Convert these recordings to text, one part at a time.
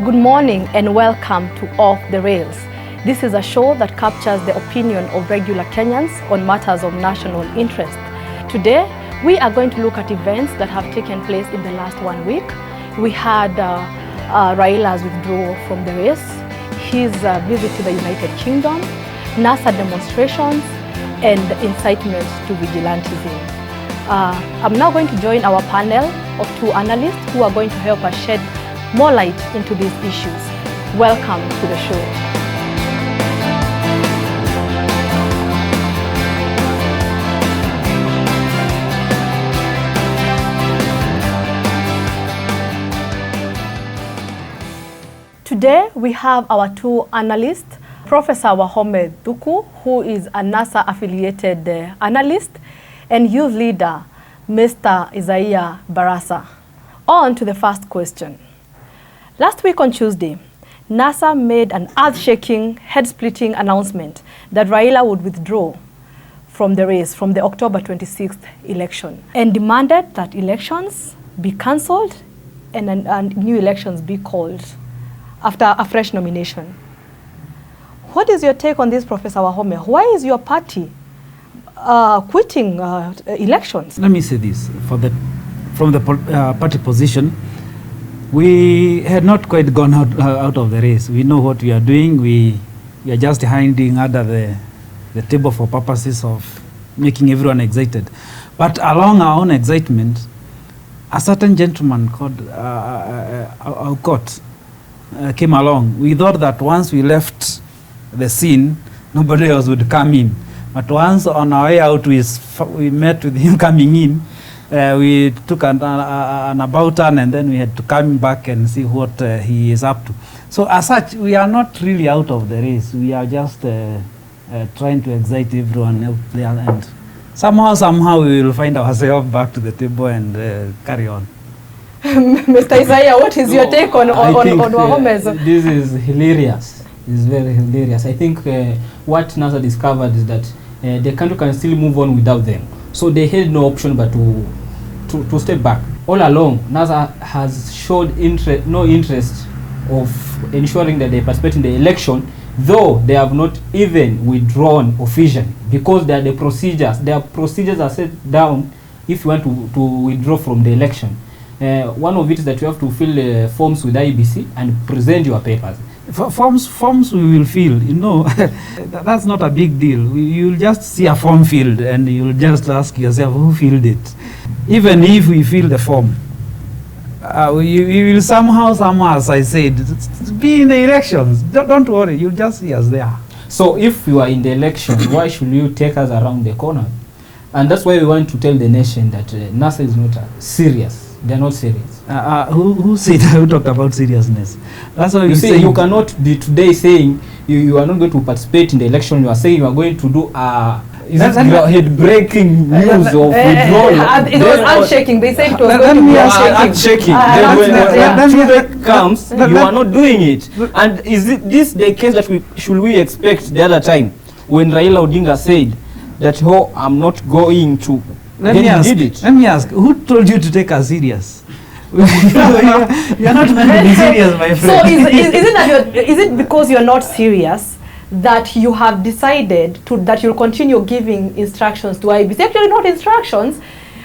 Good morning and welcome to Off the Rails. This is a show that captures the opinion of regular Kenyans on matters of national interest. Today, we are going to look at events that have taken place in the last 1 week. We had Raila's withdrawal from the race, his visit to the United Kingdom, NASA demonstrations, and incitement to vigilantism. I'm now going to join our panel of 2 analysts who are going to help us shed more light into these issues. Welcome to the show. Today we have our 2 analysts, Professor Wahome Thuku, who is a NASA-affiliated analyst, and youth leader, Mr. Isaiah Barasa. On to the first question. Last week on Tuesday, NASA made an earth-shaking, head-splitting announcement that Raila would withdraw from the race from the October 26th election and demanded that elections be cancelled and new elections be called after a fresh nomination. What is your take on this, Professor Wahome? Why is your party quitting elections? Let me say this. From the party position, we had not quite gone out of the race. We know what we are doing. We are just hiding under the table for purposes of making everyone excited. But along our own excitement, a certain gentleman called Alcott came along. We thought that once we left the scene, nobody else would come in. But once on our way out, we met with him coming in. We took an about turn, and then we had to come back and see what he is up to. So as such, we are not really out of the race. We are just trying to excite everyone out there, and somehow we will find ourselves back to the table and carry on. Mr. Isaiah, what is your take on Wahome's? This is hilarious. It's very hilarious. I think what NASA discovered is that the country can still move on without them. So they had no option but to step back. All along, NASA has showed no interest of ensuring that they participate in the election, though they have not even withdrawn officially, because there are the procedures. Their procedures are set down if you want to withdraw from the election. One of it is that you have to fill forms with IBC and present your papers. Forms we will fill, that's not a big deal. You'll just see a form filled and you'll just ask yourself who filled it. Even if we fill the form, we will somehow, as I said, be in the elections. Don't worry, you'll just see us there. So if you are in the election, why should you take us around the corner? And that's why we want to tell the nation that NASA is not serious. They're not serious. Who said who talked about seriousness? That's why you say you cannot be today saying you are not going to participate in the election. You are saying you are going to do head-breaking news of withdrawal. It was earth-shaking. They said it was going to be earth-shaking. When truth comes, you are not doing it. And is this the case that should we expect the other time when Raila Odinga said that I'm not going to? Let me ask, who told you to take us serious? You're not meant to be serious, my friend. So is it because you're not serious that you have decided that you'll continue giving instructions to IBC? Actually not instructions,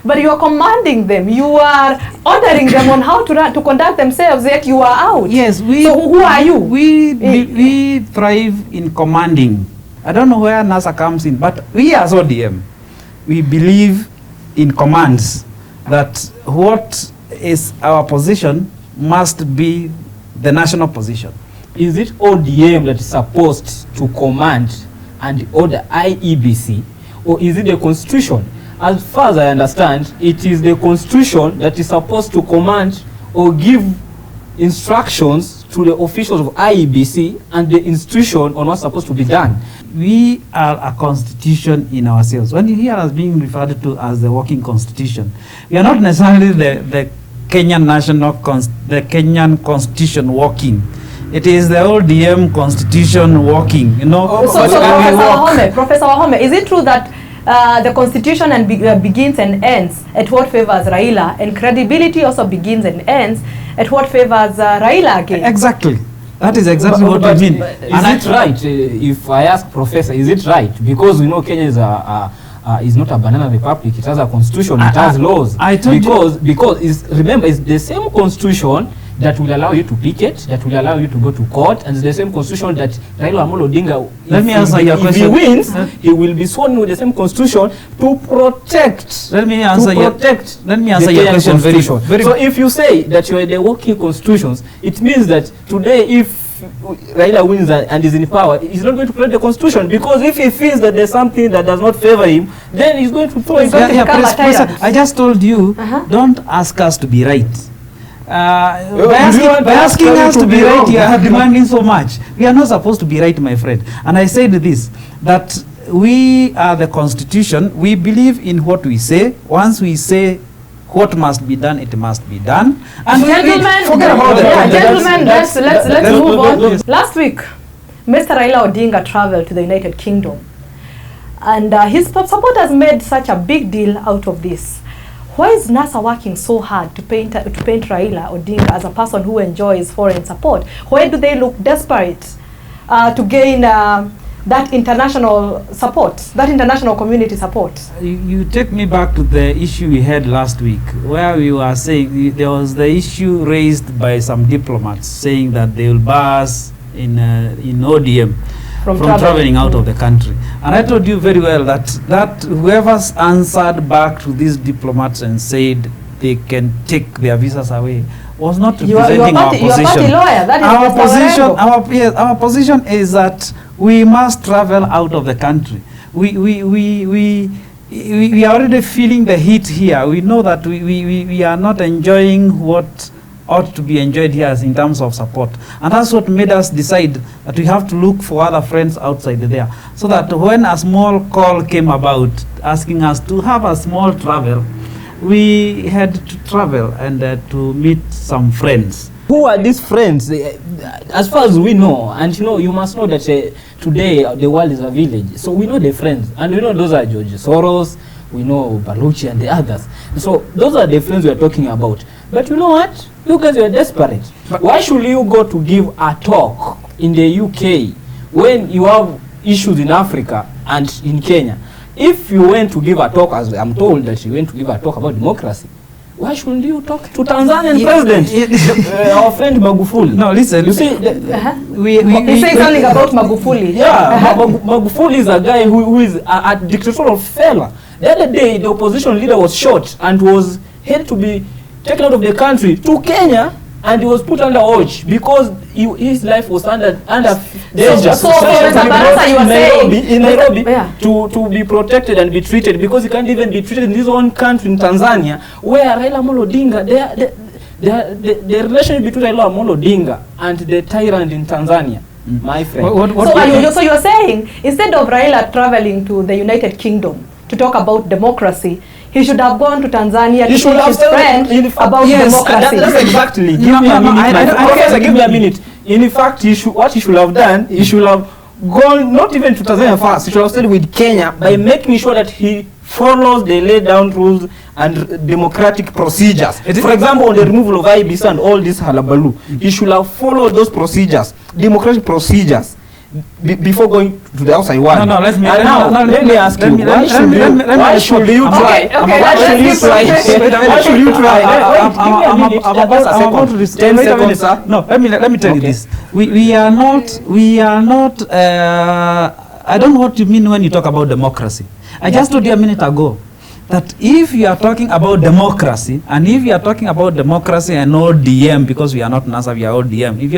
but you are commanding them. You are ordering them on how to conduct themselves, yet you are out. Yes, so who are you? We thrive in commanding. I don't know where NASA comes in, but we as ODM, we believe in commands, that what is our position must be the national position. Is it ODM that is supposed to command and order IEBC, or is it the Constitution? As far as I understand, it is the Constitution that is supposed to command or give instructions to the officials of IEBC and the institution on what's supposed to be done. We are a constitution in ourselves. When you hear us being referred to as the working constitution, we are not necessarily the Kenyan the Kenyan constitution working. It is the ODM constitution working, Professor Wahome, is it true that the constitution and begins and ends at what favors Raila, and credibility also begins and ends at what favors Raila again. Exactly. That is exactly what I mean. Is it right? If I ask Professor, is it right? Because we know Kenya is not a banana republic. It has a constitution. It has laws. I told because remember, it's the same constitution that will allow you to picket, that will allow you to go to court, and it's the same constitution that Raila Odinga, let me answer your question. If he wins, he will be sworn with the same constitution to protect. Let me answer your question very so if you say that you are the working constitutions, it means that today if Raila wins and is in power, he's not going to create the constitution, because if he feels that there's something that does not favor him, then he's going to throw it. I just told you, don't ask us to be right. By asking us to be right, you are demanding so much. We are not supposed to be right, my friend. And I said this, that we are the constitution. We believe in what we say. Once we say what must be done, it must be done. And gentlemen, let's move on. Last week, Mr. Raila Odinga traveled to the United Kingdom, and his supporters made such a big deal out of this. Why is NASA working so hard to paint Raila Odinga as a person who enjoys foreign support? Why do they look desperate to gain that international support, that international community support? You take me back to the issue we had last week, where we were saying there was the issue raised by some diplomats saying that they will bar us in ODM from traveling out of the country. And I told you very well that whoever's answered back to these diplomats and said they can take their visas away was not representing our position. Our position is that we must travel out of the country. We are already feeling the heat here. We know that we are not enjoying what ought to be enjoyed here in terms of support. And that's what made us decide that we have to look for other friends outside there. So that when a small call came about asking us to have a small travel, we had to travel and to meet some friends. Who are these friends? As far as we know, and you must know that today the world is a village. So we know the friends, and we know those are George Soros, we know Baluchi and the others. So those are the friends we are talking about. But you know what? You guys are desperate. Why should you go to give a talk in the UK when you have issues in Africa and in Kenya? If you went to give a talk, as I'm told that you went to give a talk about democracy, why shouldn't you talk to Tanzanian president, our friend Magufuli? No, listen. You see, he's saying something about Magufuli. Yeah, Magufuli is a guy who is a dictatorial fella. The other day, the opposition leader was shot and was had to be taken out of the country to Kenya, and he was put under watch because his life was under danger. So Barasa, you are saying in Nairobi to be protected and be treated, because he can't even be treated in his own country in Tanzania, where Raila Odinga, the relationship between Raila Odinga and the tyrant in Tanzania, my friend. So you are saying instead of Raila traveling to the United Kingdom to talk about democracy, he should have gone to Tanzania to teach his friend about democracy. That's exactly. Give me a minute. Professor, give me a minute. In fact, what he should have done, he should have gone not even to Tanzania first. He should have stayed with Kenya by making sure that he follows the laid down rules and democratic procedures. For example, on the removal of IBC and all this halabaloo, he should have followed those procedures, democratic procedures, before going to the outside world. No, let me ask you. Why should you try? Why should you try? I'm about to 10 seconds. No, let me tell you this. We are not. I don't know what you mean when you talk about democracy. I just told you a minute ago that if you are talking about democracy, and if you are talking about democracy and ODM, because we are not NASA, we are ODM. If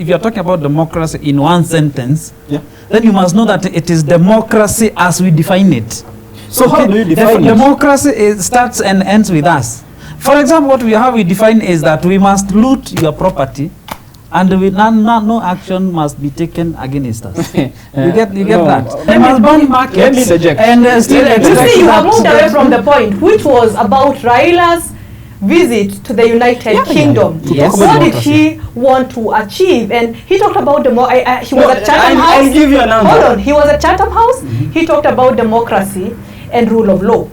you are talking about democracy in one sentence, then you must know that it is democracy as we define it. So how do you define it? Democracy starts and ends with us. For example, what we define is that we must loot your property, and no action must be taken against us. You get that? They must burn markets and still you have moved away from the point, which was about Raila's visit to the United Kingdom. What did he want to achieve? And he talked about he was at Chatham House. I'll give you an answer. Hold on, he was at Chatham House. He talked about democracy, and rule of law.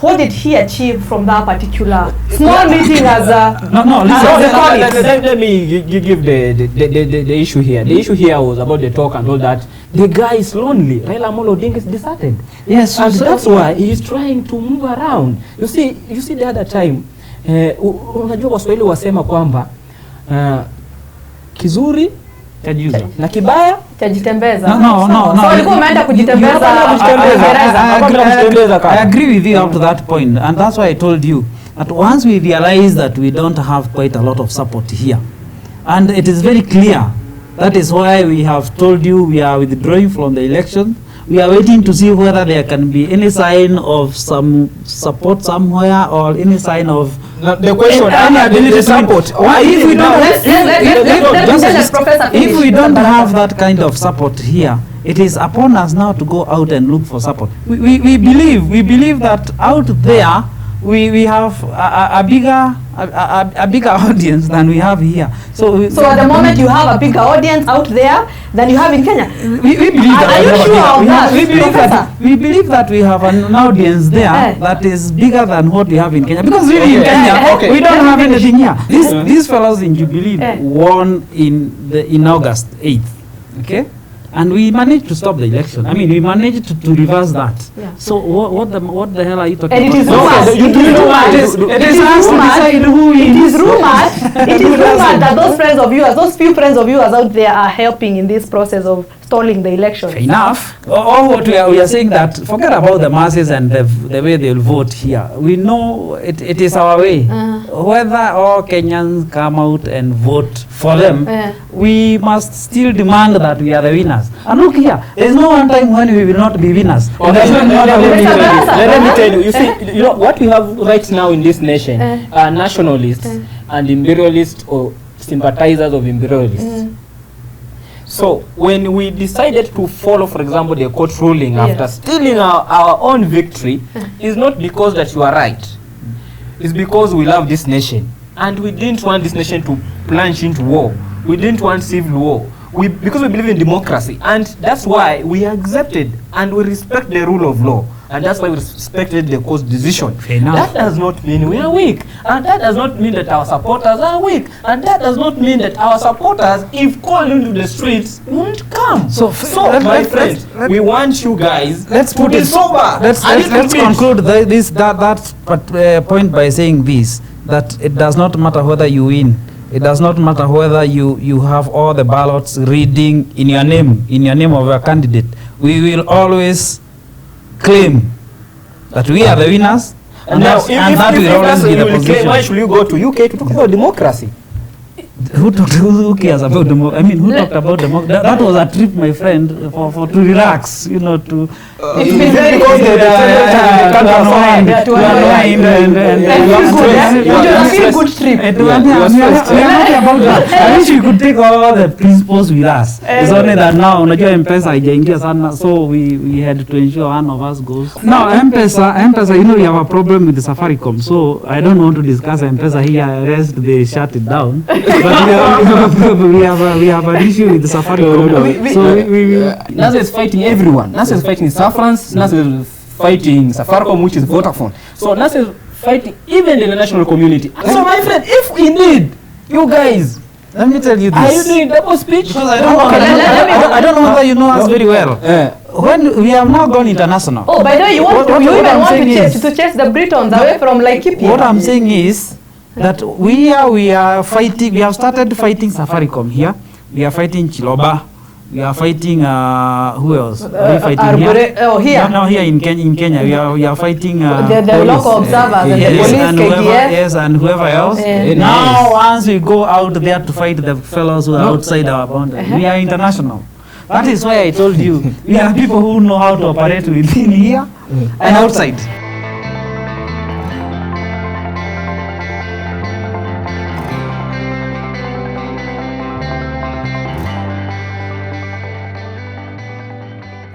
What did he achieve from that particular small meeting as a... Let me give the issue here. The issue here was about the talk and all that. The guy is lonely. Raila Odinga is deserted. Yes, and that's why he is trying to move around. You see the other time, unajua Waswahili wasema kwamba kizuri na kibaya tajitembeza. No. So walikuwa wameenda kujitembeza. I agree with you up to that point, and that's why I told you that once we realize that we don't have quite a lot of support here, and it is very clear, that is why we have told you we are withdrawing from the election. We are waiting to see whether there can be any sign of some support somewhere or any sign of the question. Any ability support. If we don't have that kind of support here, it is upon us now to go out and look for support. We believe that out there we have a bigger audience than we have here. So at the moment you have a bigger audience out there than you have in Kenya. We believe that. Are you sure of that? We believe that we have an audience there that is bigger than what we have in Kenya. Because really in Kenya we don't have anything here. These fellows in Jubilee won in August 8th. Okay? And we managed to stop the election. I mean, we managed to reverse that. Yeah. So what the hell are you talking about? It is rumored. It is rumored that those friends of yours, those few friends of yours out there are helping in this process of stalling the election. Fair enough. All what we are saying that forget about the masses and the way they will vote here. We know it is our way. Whether all Kenyans come out and vote for them, we must still demand that we are the winners. And look here, there is no one time when we will not be winners. Let me tell you. You see, what we have right now in this nation are nationalists and imperialists or sympathizers of imperialists. So when we decided to follow, for example, the court ruling after stealing our own victory, it's not because that you are right. It's because we love this nation. And we didn't want this nation to plunge into war. We didn't want civil war. Because we believe in democracy. And that's why we accepted and we respect the rule of law. And that's why we respected the court's decision. That does not mean we are weak. And that does not mean that our supporters are weak. And that does not mean that our supporters, if called into the streets, won't come. So my friends, we want you guys to be sober. Let's conclude that point by saying this, that it does not matter whether you win. It does not matter whether you have all the ballots reading in your name of your candidate. We will always claim that we are the winners, and that will always be the position. Why should you go to UK to talk about democracy? Who cares about democracy? I mean, who talked about democracy? That was a trip, my friend, for to relax, to... it's been very good. To unwind and feel good trip. We are not about that. I wish we could take all the principles with us. It's only that now, unajua M-Pesa haijaingia sana, so we had to ensure one of us goes. Now, M-Pesa, we have a problem with the Safaricom, so I don't want to discuss M-Pesa here, rest they shut it down. But we have an issue with the Safaricom. NASA is fighting everyone. NASA is fighting Safrans. NASA is fighting Safaricom, which is Vodafone. So NASA is fighting even in the national community. So my friend, if indeed you guys, let me tell you this. Are you doing double speech? Because I don't know whether you know us very well. When we have now gone international. Oh, by the way, you even want to chase the Britons away from Laikipia. What I'm saying is that we are fighting. We have started fighting Safaricom here. We are fighting Chiloba. We are fighting who else? Are we fighting here? No, here in Kenya. We are fighting the local observers and the police, and KDF. And whoever else. Now, once we go out there to fight the fellows who are outside our boundary, we are international. That is why I told you we are people who know how to operate within here and outside.